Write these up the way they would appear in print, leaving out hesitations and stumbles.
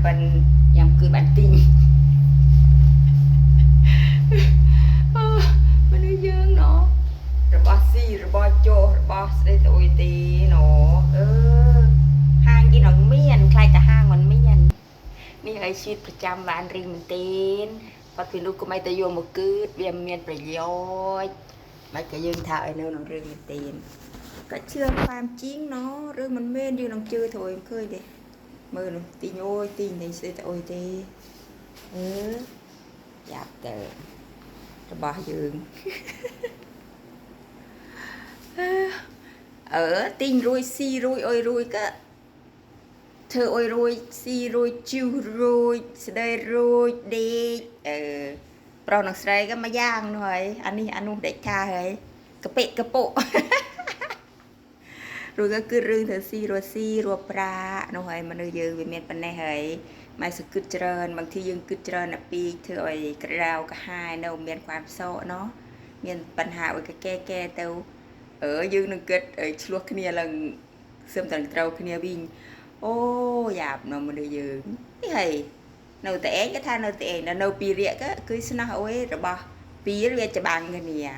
bàn bên nhằm cười bản tin bên nơi dương nó rồi bỏ xì rồi bỏ chô rồi bỏ đây tụi tì nó hang kia nó miên khai cả hang mình miênนี่ไอชีวิตประจำวันริมเต้นพอพี่ลูกก็ไม่ตะโยมกึดเวียนเมียนประโยชน์ไม่ก็ยืนถ่ายเนื้อหนังริมเต้นก็เชื่อความจริงเนาะเรื่องมันเม่นอยู่หนังเจอถอยเคยเด้มือหนูตีโอ้ยตีในเสตโอ้ยเต้อยากเจอจะบ้ายืนตีนรุยซีรุยโอ้ยรุยก็เธอโอ้ยรวยซีรวยจิวรวยสเดย์รวยเด็กเปล่าหนังสไลก็มาย่างหน่อยอันนี้อันนู้นเด็กชาเฮ้ยกระเปะกระโปะรวยก็คือเรื่องเธอซีรัวปลาหน่อยมันยืนเป็นเมียนปันในเฮ้ยไม่สกุลเจริญบางทียังกุลเจริญปีเธอไอ้กระดาวกระหายเนาะเมียนความโซ่เนาะเมียนปัญหาไอ้กระแก่เต้ายืนนึงเกิดชัวร์ขึ้นเนี่ยลังเสื่อมต่างเต้าขึ้นเนี่ยวิ่งโอ้หยาบเนาะมันเลยยืนนี่ไงเราแต่เองก็ท่านเราแต่เองเราปีเรียก็คือสนาเอาไว้ระบาปีเรียจะบางกันเนี่ย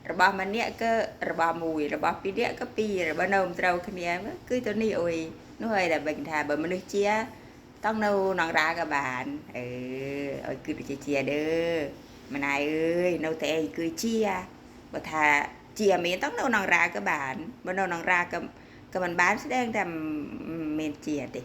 ระบามันเนี่ยก็ระบามุยระบาปีเรียก็ปีระบานมเรากันเนี่ยคือตัวนี้โอ้ยนู่นไงแต่เป็นทาเบอร์มันเลยเชียต้องเราหนังรากับบานโอ้ยคือเชียเด้อมันนายเอ้ยเราแต่เองคือเชียบ่ทาเชียมีต้องเราหนังรากับบานบ่เราหนังรากับมันบ้านแสดงทำเมนเจียดิ